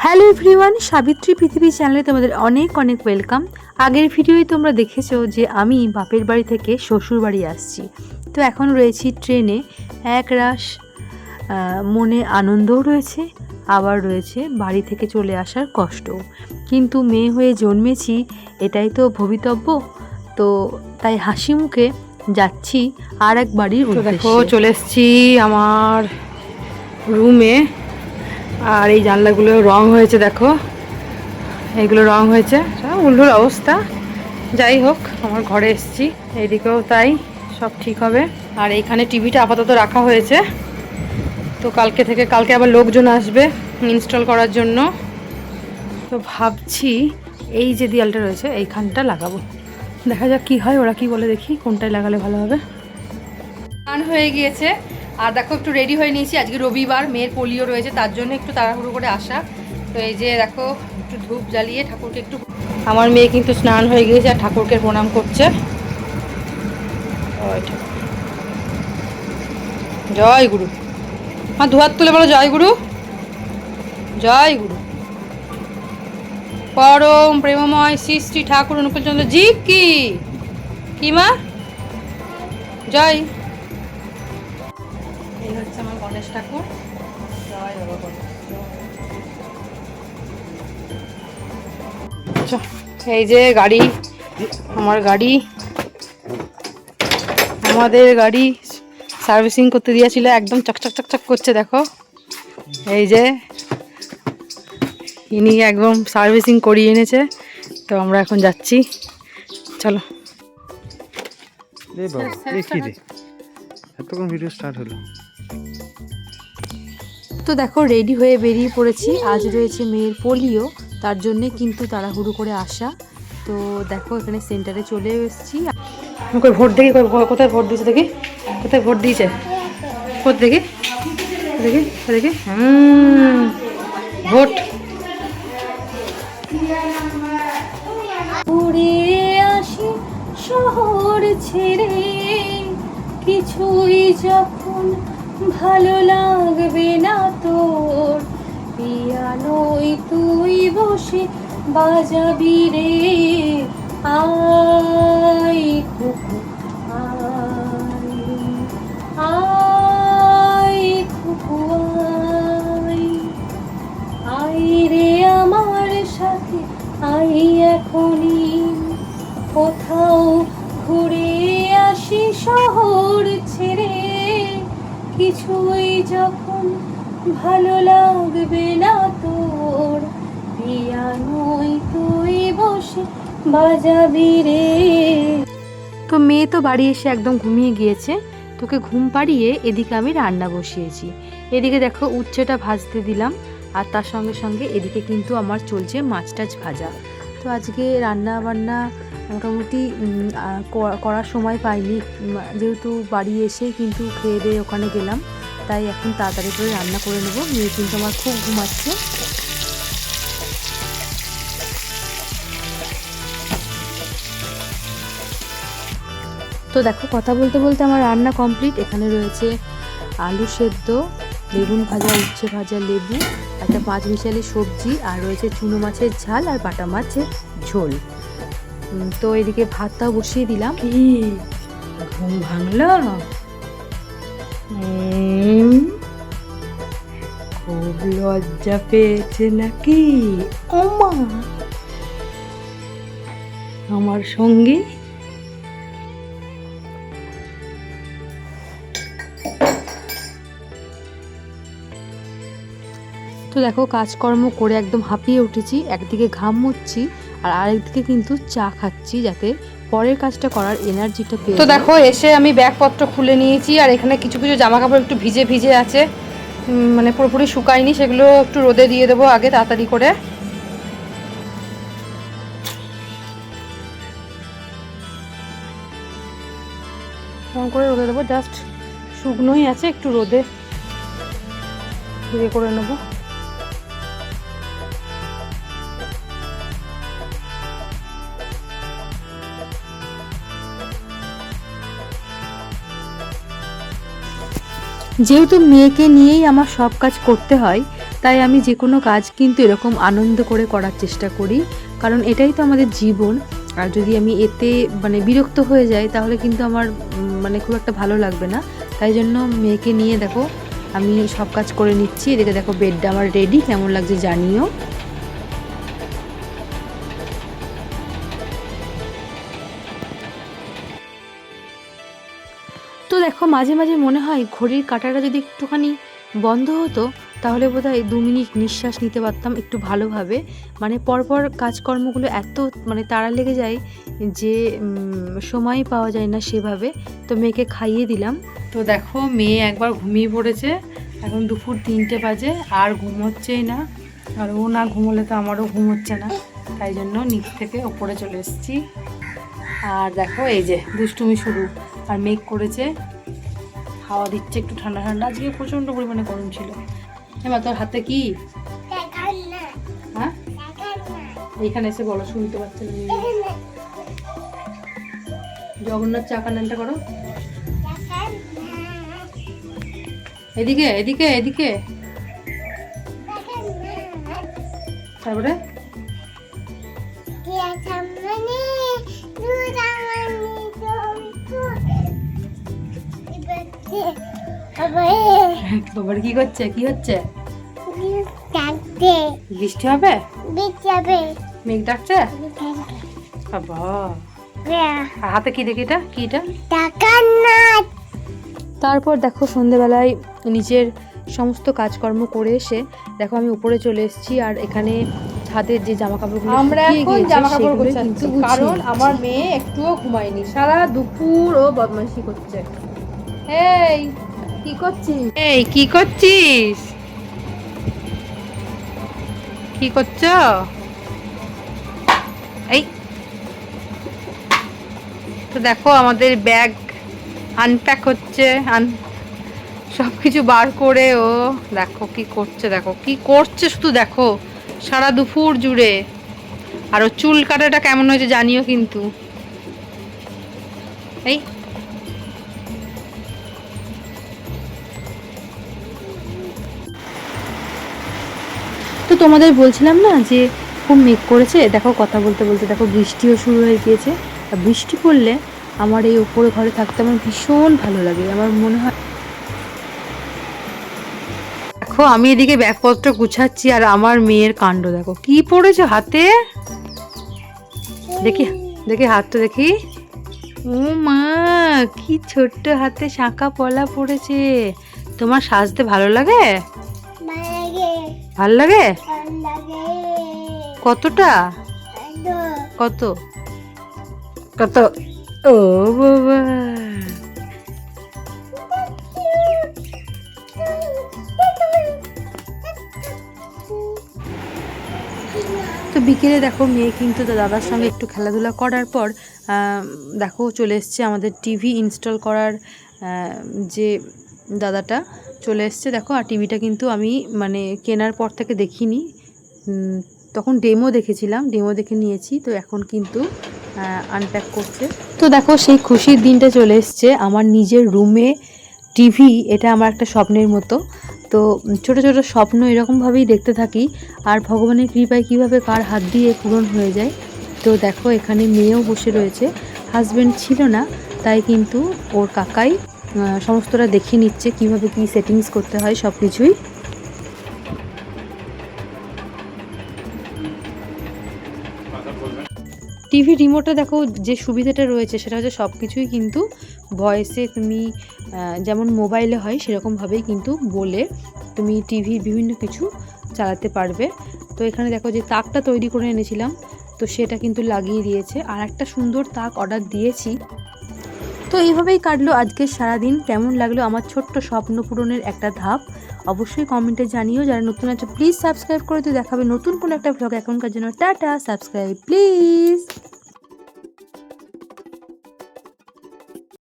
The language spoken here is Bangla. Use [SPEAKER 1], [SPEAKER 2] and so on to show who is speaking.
[SPEAKER 1] হ্যালো এভরিওয়ান, সাবিত্রী পৃথিবী চ্যানেলে তোমাদের অনেক অনেক ওয়েলকাম। আগের ভিডিওয়ে তোমরা দেখেছো যে আমি বাপের বাড়ি থেকে শ্বশুর বাড়ি আসছি। তো এখন রয়েছি ট্রেনে। একরাশ মনে আনন্দও রয়েছে, আবার রয়েছে বাড়ি থেকে চলে আসার কষ্টও। কিন্তু মেয়ে হয়ে জন্মেছি, এটাই তো ভবিতব্য। তো তাই হাসি মুখে যাচ্ছি আর এক বাড়ির উদ্দেশ্যে। চলে এসেছি আমার রুমে। আর এই জানলাগুলো রং হয়েছে, দেখো এইগুলো রং হয়েছে, উল্লুর অবস্থা। যাই হোক, আমার ঘরে এসেছি, এইদিকেও তাই, সব ঠিক হবে। আর এইখানে টিভিটা আপাতত রাখা হয়েছে, তো কালকে আবার লোকজন আসবে ইনস্টল করার জন্য। তো ভাবছি এই যে দেয়ালটা রয়েছে এইখানটা লাগাবো, দেখা যাক কি হয়, ওরা কি বলে, দেখি কোনটায় লাগালে ভালো হবে। স্নান হয়ে গিয়েছে আর দেখো একটু রেডি হয়ে নিয়েছি। আজকে রবিবার, মেয়ের পোলিও রয়েছে, তার জন্য একটু তাড়াহুড়ো করে আসা। তো এই যে দেখো একটু ধূপ জ্বালিয়ে ঠাকুরকে একটু, আমার মেয়ে কিন্তু স্নান হয়ে গিয়েছে আর ঠাকুরকে প্রণাম করছে। জয় গুরু, মা দুহাত তুলে বলো জয় গুরু, জয় গুরু। পরম প্রেমময় শ্রী শ্রী ঠাকুর অনুকূলচন্দ্র জি কি মা জয়। এই হচ্ছে আমার গণেশ ঠাকুর। জয় বাবা গণেশ। এই যে গাড়ি, আমাদের গাড়ি সার্ভিসিং করতে দিয়েছিল, একদম চকচক চকচক করছে। দেখো এই যে ইনি একদম সার্ভিসিং করিয়ে এনেছে। তো আমরা এখন যাচ্ছি, চলো।
[SPEAKER 2] ভিডিও স্টার্ট হলো।
[SPEAKER 1] তো দেখো রেডি হয়ে বেরিয়ে পড়েছি। আজ রয়েছে মেয়ের পোলিও, তার জন্যে কিন্তু তাড়াহুড়ো করে আসা। তো দেখো এখানে সেন্টারে চলে এসেছি। ভোট দেখি, কোথায় ভোট দিয়েছে দেখি, কোথায় ভোট দিয়েছে, কোথায় দেখি দেখি দেখি, ভোট। উড়ে আসি শহর ছেড়ে, কিছুই যখন ভালো লাগবে না তোর, পিয়ানোয় তুই বসে বাজাবি রে, আয় খুকু আয়, আয় খুকু আয়, আয় রে আমার সাথে আই এখনই, কোথাও ঘুরে আসি শহর ছেড়ে, কিছুই যখন ভালো লাগবে না তোর, পিয়ানোয় তুই বসে বাজাবি রে। তো মেয়ে তো বাড়ি এসে একদম ঘুমিয়ে গিয়েছে, তোকে ঘুম পাড়িয়ে এদিকে আমি রান্না বসিয়েছি। এদিকে দেখো উচ্ছেটা ভাজতে দিলাম, আর তার সঙ্গে সঙ্গে এদিকে কিন্তু আমার চলছে মাছ টাছ ভাজা। তো আজকে রান্না বান্না মোটামুটি করার সময় পাইনি, যেহেতু বাড়ি এসে কিন্তু খেয়ে দিয়ে ওখানে গেলাম, তাই এখন তাড়াতাড়ি করে রান্না করে নেবো। মেয়ে কিন্তু আমার খুব ঘুমাচ্ছে। তো দেখো কথা বলতে বলতে আমার রান্না কমপ্লিট। এখানে রয়েছে আলু সেদ্ধ, বেগুন ভাজা, উচ্ছে ভাজা, লেবু, একটা 5 মিশালি সবজি, আর রয়েছে চুনো মাছের ঝাল আর বাটা মাছের ঝোল। তো এদিকে ভাতটাও বসিয়ে দিলাম। কি ঘুম ভাঙলো? খুব লজ্জা পেয়েছে নাকি ওমা আমার সঙ্গে? তো দেখো কাজকর্ম করে একদম হাঁপিয়ে উঠেছি, একদিকে ঘাম মুছছি আর আরেকদিকে কিন্তু চা খাচ্ছি, যাতে পরের কাজটা করার এনার্জিটা পেয়ে। তো দেখো এসে আমি ব্যাগপত্র খুলে নিয়েছি, আর এখানে কিছু কিছু জামা কাপড় একটু ভিজে ভিজে আছে, মানে পুরোপুরি শুকায়নি, সেগুলো একটু রোদে দিয়ে দেবো আগে তাড়াতাড়ি করে। কেমন করে রোদে দেবো, জাস্ট শুকনোই আছে, একটু রোদে ইয়ে করে নেবো। যেহেতু মেয়েকে নিয়েই আমার সব কাজ করতে হয়, তাই আমি যে কোনো কাজ কিন্তু এরকম আনন্দ করে করার চেষ্টা করি, কারণ এটাই তো আমাদের জীবন। আর যদি আমি এতে মানে বিরক্ত হয়ে যাই তাহলে কিন্তু আমার মানে খুব একটা ভালো লাগবে না। তাই জন্য মেয়েকে নিয়ে দেখো আমি সব কাজ করে নিচ্ছি। এদিকে দেখো বেডটা আমার রেডি, কেমন লাগছে জানিও। তো দেখো মাঝে মাঝে মনে হয় ঘড়ির কাঁটাটা যদি একটুখানি বন্ধ হতো তাহলে বোধহয় 2 মিনিট নিঃশ্বাস নিতে পারতাম একটু ভালোভাবে। মানে পরপর কাজকর্মগুলো এত মানে তাড়া লেগে যায় যে সময় পাওয়া যায় না সেভাবে। তো মেয়েকে খাইয়ে দিলাম। তো দেখো মেয়ে একবার ঘুমিয়ে পড়েছে, এখন দুপুর 3টে বাজে, আর ঘুমোচ্ছেই না। আর ও না ঘুমোলে তো আমারও ঘুম হচ্ছে না, তাই জন্য নিচ থেকে ওপরে চলে এসেছি। আর দেখো এই যে দুষ্টুমি শুরু, আর মেঘ করেছে, হাওয়া দিচ্ছে একটু ঠান্ডা ঠান্ডা। আজকে প্রচণ্ড পরিমাণে গরম ছিল। এবার তোর হাতে কি? হ্যাঁ এইখানে এসে বলো, শুনতে পাচ্ছে না। জগন্নাথ চাকা নানটা করো, এদিকে এদিকে এদিকে। তারপরে বাবার কি করছে? কি হচ্ছে? বৃষ্টি হবে? মেঘ ডাকছে বাবা। আর হাতে কি দেখি? এটা কি? এটা তারপর দেখো সন্ধেবেলায় নিজের সমস্ত কাজকর্ম করে এসে দেখো আমি উপরে চলে এসেছি। আর এখানে ছাদের যে জামা কাপড়গুলো আমরা এখন জামা কাপড় গোছাচ্ছি, কারণ আমার মেয়ে একটুও ঘুমায়নি, সারা দুপুর ও বদমাইশি করছে। এই কি করছিস? এই কি করছিস? কি করছো? এই তো দেখো আমাদের ব্যাগ আনপ্যাক হচ্ছে, সব কিছু বার করে ও দেখো কি করছে, দেখো কি করছে শুধু দেখো সারা দুপুর জুড়ে। আর ও চুল কাটাটা কেমন হয়েছে জানিও কিন্তু। এই তো তোমাদের বলছিলাম না যে খুব মেঘ করেছে, দেখো কথা বলতে বলতে দেখো বৃষ্টিও শুরু হয়ে গিয়েছে। আর বৃষ্টি পড়লে আমার এই উপরে ঘরে থাকতে আমার ভীষণ ভালো লাগে। আমার মনে হয় দেখো আমি এদিকে ব্যাগপত্র গুছাচ্ছি আর আমার মেয়ের কাণ্ড দেখো কি পড়েছে হাতে। দেখি দেখি হাতটা দেখি। ও মা, কি ছোট্ট হাতে শাঁখা পলা পড়েছে। তোমার সাজতে ভালো লাগে? ভাল লাগে? কতটা? কত কত? ও বাবা, তো বিকেলে দেখো মেয়ে কিন্তু দাদার সঙ্গে একটু খেলাধুলা করার পর দেখো চলে এসছে আমাদের টিভি ইনস্টল করার যে দাদাটা চলে এসছে দেখো। আর টিভিটা কিন্তু আমি মানে কেনার পর থেকে দেখিনি, তখন ডেমো দেখেছিলাম, ডেমো দেখে নিয়েছি। তো এখন কিন্তু আনপ্যাক করছে। তো দেখো সেই খুশির দিনটা চলে এসছে, আমার নিজের রুমে টিভি। এটা আমার একটা স্বপ্নের মতো। তো ছোট ছোট স্বপ্ন এরকমভাবেই দেখতে থাকি, আর ভগবানের কৃপায় কীভাবে কার হাত দিয়ে পূরণ হয়ে যায়। তো দেখো এখানে মেয়েও বসে রয়েছে, হাজব্যান্ড ছিল না, তাই কিন্তু ওর কাকাই সমস্তটা দেখিয়ে নিচ্ছে কিভাবে কি সেটিংস করতে হয় সব কিছুই। টিভি রিমোটে দেখো যে সুবিধাটা রয়েছে সেটা হচ্ছে সব কিছুই কিন্তু ভয়েসে তুমি যেমন মোবাইলে হয় সেরকমভাবেই কিন্তু বলে তুমি টিভির বিভিন্ন কিছু চালাতে পারবে। তো এখানে দেখো যে তাকটা তৈরি করে এনেছিলাম, তো সেটা কিন্তু লাগিয়ে দিয়েছে। আর একটা সুন্দর তাক অর্ডার দিয়েছি। তো এইভাবেই কাটলো আজকের সারাদিন। কেমন লাগলো আমার ছোট্ট স্বপ্ন পূরণের একটা ধাপ, অবশ্যই কমেন্টে জানিও। যারা নতুন আছে প্লিজ সাবস্ক্রাইব করে দিও। দেখাবে নতুন কোনো একটা ভ্লগ। এখনকার জন্য টাটা, সাবস্ক্রাইব প্লিজ।